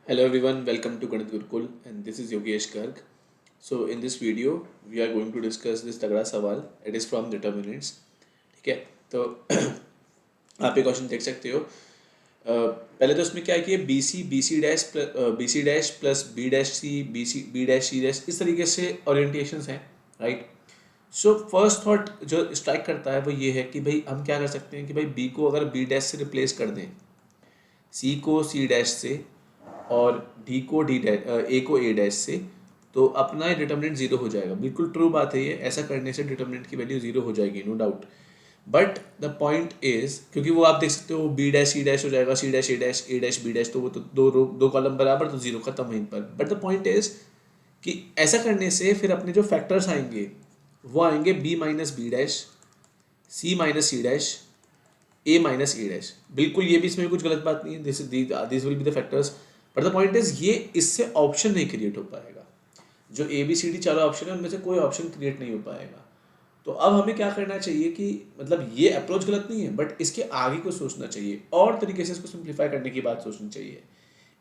Hello everyone, welcome to Ganit Gurukul and this is Yogesh Garg. So in this video we are going to discuss this तगड़ा सवाल. It is from determinants. ठीक है, तो आप ये question देख सकते हो. पहले तो उसमें क्या है कि B C dash plus B dash C B dash C dash इस तरीके से ओरिएंटेशंस हैं, राइट. सो फर्स्ट थॉट जो स्ट्राइक करता है वो ये है कि भाई हम क्या कर सकते हैं कि भाई बी को अगर बी डैश से रिप्लेस कर दें, सी को सी डैश से और डी को डी डैश ए को ए डैश से, तो अपना डिटर्मिनेंट जीरो हो जाएगा. बिल्कुल ट्रू बात है ये. ऐसा करने से डिटर्मिनेंट की वैल्यू जीरो हो जाएगी, no doubt. But the point is, क्योंकि वो आप देख सकते हो बी डैश सी डैश हो जाएगा, सी dash A dash B dash, तो वो तो दो कॉलम बराबर, तो जीरो खत्म वहीं पर. बट द पॉइंट इज कि ऐसा करने से फिर अपने जो फैक्टर्स आएंगे वो आएंगे B minus B dash, C minus C dash, A minus A dash. बिल्कुल ये भी इसमें कुछ गलत बात नहीं है. This will be the factors. But the point is ये इससे ऑप्शन नहीं क्रिएट हो पाएगा. जो ए बी सी डी चारों ऑप्शन है उनमें से कोई ऑप्शन क्रिएट नहीं हो पाएगा. तो अब हमें क्या करना चाहिए कि मतलब ये अप्रोच गलत नहीं है, बट इसके आगे को सोचना चाहिए और तरीके से इसको सिंप्लीफाई करने की बात सोचनी चाहिए.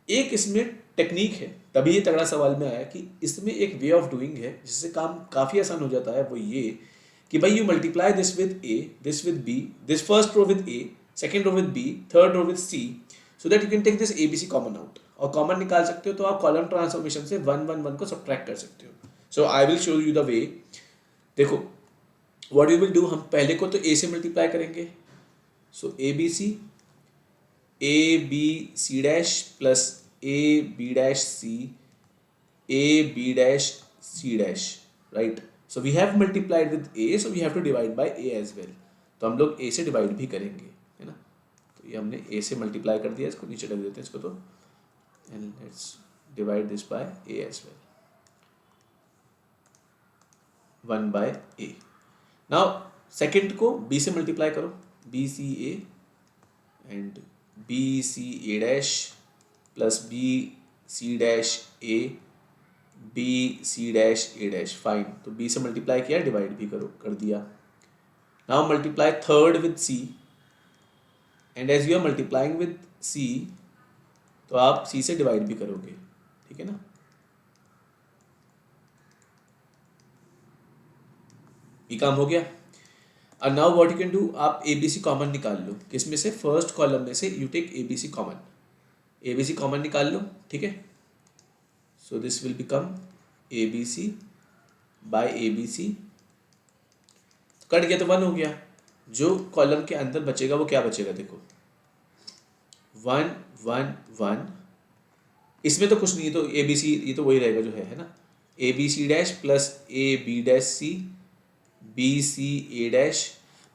एक इसमें टेक्निक है, तभी ये तगड़ा सवाल में आया कि इसमें एक वे ऑफ डूइंग है जिससे काम काफ़ी आसान हो जाता है. वो ये कि भाई you multiply this with A, this with B, this first row with A, second row with B, third row with C, so that you can take this A B C common out. और common निकाल सकते हो तो आप column transformation से one one one को subtract कर सकते हो. So I will show you the way. देखो व्हाट यू विल डू, हम पहले को तो ए से मल्टीप्लाई करेंगे. So A B C dash plus A B dash C, A B dash C dash, right. So we have multiplied with A, so we have to divide by A as well. तो हम लोग ए से divide भी करेंगे, है ना. तो ये हमने ए से मल्टीप्लाई कर दिया, इसको नीचे रख देते हैं इसको. तो and let's divide this by A as well, one by A. Now second को बी से मल्टीप्लाई करो, B C A and B C A dash plus B C dash A, B C dash A dash. Fine. तो B से multiply किया, divide भी करो, कर दिया. Now multiply third with C, and as you are multiplying with C तो आप सी से डिवाइड भी करोगे, ठीक है ना. ये काम हो गया. और now what you can do, आप ए बी सी कॉमन निकाल लो. किसमें से? फर्स्ट कॉलम में से you take A B C common. A B C common निकाल लो, ठीक है. So this will become A B C by A B C. Cut गया तो वन हो गया. जो कॉलम के अंदर बचेगा वो क्या बचेगा, देखो, वन वन वन. इसमें तो कुछ नहीं है, तो ए बी सी ये तो वही रहेगा जो है ना. A B C dash plus A B dash C, B C A dash.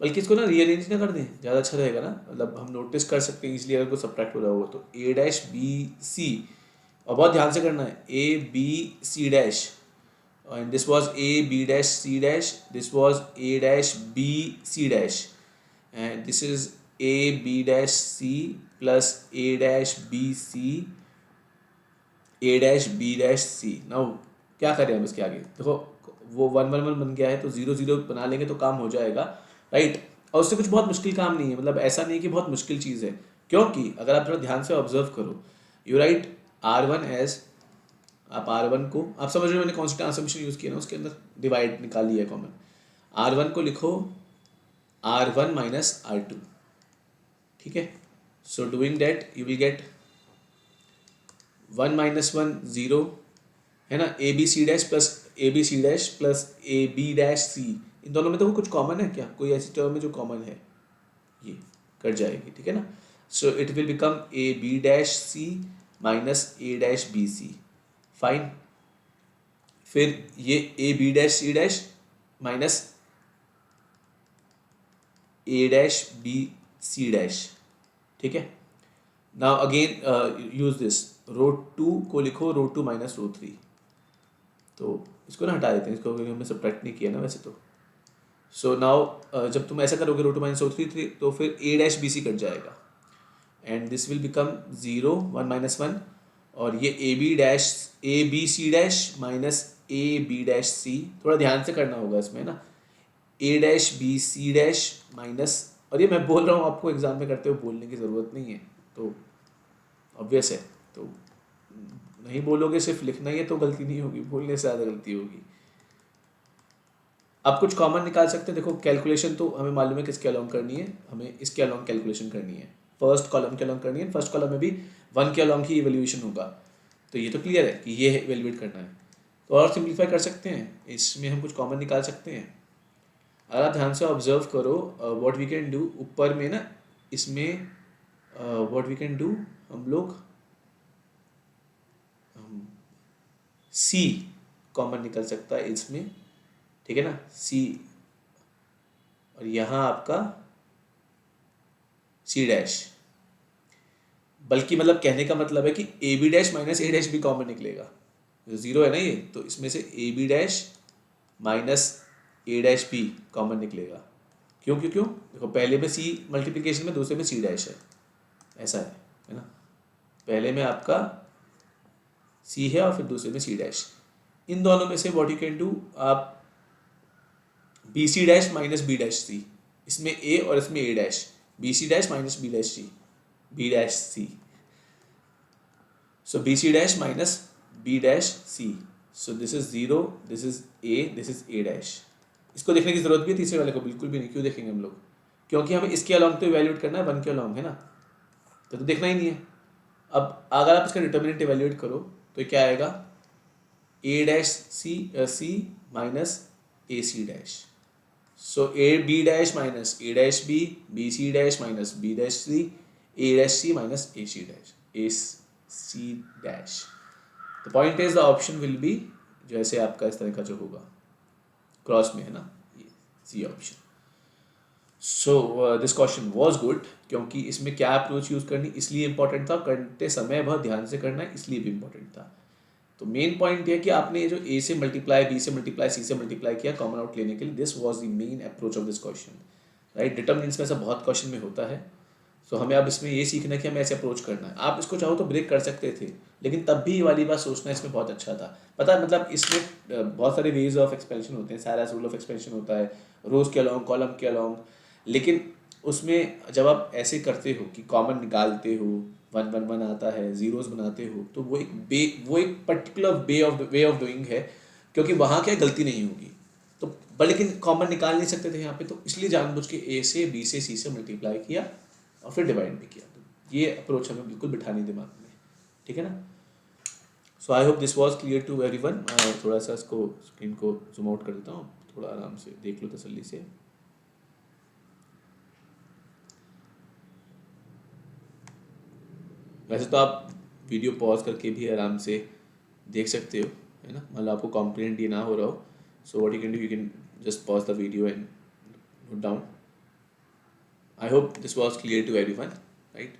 बल्कि इसको ना रीअरेंज ना कर दें, ज़्यादा अच्छा रहेगा ना. मतलब हम नोटिस कर सकते हैं इसलिए अगर कोई सब्ट्रैक्ट हो रहा होगा तो ए डैश बी सी. और बहुत ध्यान से करना है, A B C dash, and this was a b dash c dash, this was a dash b c dash, and this is a b dash c plus a dash b c, a dash b dash c. now क्या करें हम इसके आगे, देखो वो one one one बन गया है तो जीरो जीरो बना लेंगे तो काम हो जाएगा, राइट. और उससे कुछ बहुत मुश्किल काम नहीं है, मतलब ऐसा नहीं है कि बहुत मुश्किल चीज़ है. क्योंकि अगर आप थोड़ा ध्यान से ऑब्जर्व करो, you write R one as, आप आर वन को, आप समझ रहे हो मैंने कौन सी ट्रांसफॉर्मेशन यूज़ किया ना, उसके अंदर डिवाइड निकाल लिया है कॉमन. आर वन को लिखो R one minus R two, ठीक है. So doing that you will get one minus one zero, है ना. A B C dash plus A B C dash plus A B dash C. इन दोनों में तो कुछ कॉमन है क्या, कोई ऐसी टर्म है जो कॉमन है, ये कट जाएगी, ठीक है ना. So it will become A B dash C minus A dash B C. Fine. फिर ये A B dash C dash minus A dash B C dash, ठीक है. Now again use this, row two को लिखो row two minus row three. तो इसको ना हटा देते हैं, इसको हमने सब्ट्रैक्ट नहीं किया ना वैसे तो. सो नाउ जब तुम ऐसा करोगे row two minus row three तो फिर A dash B C cut जाएगा, and this will become zero, one minus one. और ये A B C dash minus A B dash C. थोड़ा ध्यान से करना होगा इसमें ना. A dash B C dash minus, और ये मैं बोल रहा हूँ आपको एग्जाम में करते हुए बोलने की ज़रूरत नहीं है, तो ऑब्वियस है. तो नहीं बोलोगे, सिर्फ लिखना ही है तो गलती नहीं होगी, बोलने से ज़्यादा गलती होगी। अब कुछ कॉमन निकाल सकते हैं। देखो कैलकुलेशन तो हमें मालूम है किसके अलॉन्ग करनी है, हमें इसके अलॉन्ग कैलकुलेशन करनी है, फर्स्ट कॉलम के अलॉन्ग करनी है। फर्स्ट कॉलम में भी 1 के अलॉन्ग ही इवैल्यूएशन होगा, तो ये तो क्लियर है कि ये इवैल्यूएट करना है। तो और सिंप्लीफाई कर सकते हैं, इसमें हम कुछ कॉमन निकाल सकते हैं। अगर आप ध्यान से ऑब्जर्व करो व्हाट वी कैन डू, ऊपर में ना इसमें व्हाट वी कैन डू, हम लोग सी कॉमन निकल सकता है इसमें, ठीक है ना, सी, और यहाँ आपका सी डैश, बल्कि मतलब कहने का मतलब है कि A B dash minus A dash भी कॉमन निकलेगा। ज़ीरो है ना ये, तो इसमें से A B dash minus A dash भी कॉमन निकलेगा। क्यों क्यों क्यों, देखो पहले में सी मल्टीप्लिकेशन में, दूसरे में सी डैश है, ऐसा है ना। पहले में आपका सी है और फिर दूसरे में सी डैश। इन दोनों में से व्हाट यू कैन डू, आप B C dash minus B dash C, इसमें ए और इसमें A dash, B C dash minus B dash C, B dash C, so B C dash minus B dash C, so this is zero, this is A, this is A dash. इसको देखने की जरूरत भी है तीसरे वाले को, बिल्कुल भी नहीं। क्यों देखेंगे हम लोग, क्योंकि हमें इसके अलॉन्ग तो इवैल्यूएट करना है, 1 के अलॉन्ग है ना, तो देखना ही नहीं है। अब अगर आप इसका डिटर्मिनेंट इवैल्यूएट करो तो क्या आएगा, A dash C, C minus A C dash, so A B dash minus A dash B C dash minus B dash C, A dash C minus A C dash, A C dash. The point is the option will be, जैसे आपका इस तरह का जो होगा cross में है ना, ये C option. So this question was good, क्योंकि इसमें क्या अप्रोच यूज़ करनी इसलिए इंपॉर्टेंट था, करते समय बहुत ध्यान से करना है इसलिए भी इंपॉर्टेंट था। तो मेन पॉइंट ये कि आपने ये जो ए से मल्टीप्लाई, बी से मल्टीप्लाई, सी से मल्टीप्लाई किया कॉमन आउट लेने के लिए, this was the main approach of this question, right. Determinants में ऐसा बहुत क्वेश्चन में होता है, सो हमें अब इसमें ये सीखना है कि हमें ऐसे अप्रोच करना है। आप इसको चाहो तो ब्रेक कर सकते थे, लेकिन तब भी ये वाली बात सोचना इसमें बहुत अच्छा था। पता है मतलब इसमें बहुत सारे वेज ऑफ एक्सपेंशन होते हैं, सारा रूल ऑफ एक्सपेंशन होता है, रोज के अलॉन्ग, कॉलम के अलॉन्ग, लेकिन उसमें जब आप ऐसे करते हो कि कॉमन निकालते हो, 1 1 1 आता है, जीरोस बनाते हो, तो वो एक पर्टिकुलर वे ऑफ डूइंग है, क्योंकि वहाँ क्या गलती नहीं होगी। तो लेकिन कॉमन निकाल नहीं सकते थे यहाँ पे, तो इसलिए जानबूझ के ए से बी से सी से मल्टीप्लाई किया और फिर डिवाइड भी किया। तो ये अप्रोच हमें बिल्कुल बिठानी दिमाग में, ठीक है ना। So I hope this was clear to everyone. थोड़ा सा इसको स्क्रीन को जूम आउट कर देता हूँ, थोड़ा आराम से देख लो तसल्ली से। वैसे तो आप वीडियो पॉज करके भी आराम से देख सकते हो, है ना, मतलब आपको कॉम्प्रिहेंड ये ना हो रहा हो, so what you can do, you can just pause the video and note down. I hope this was clear to everyone, right?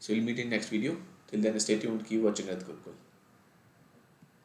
So we'll meet in next video. Till then, stay tuned. Keep watching Earth Gurukul.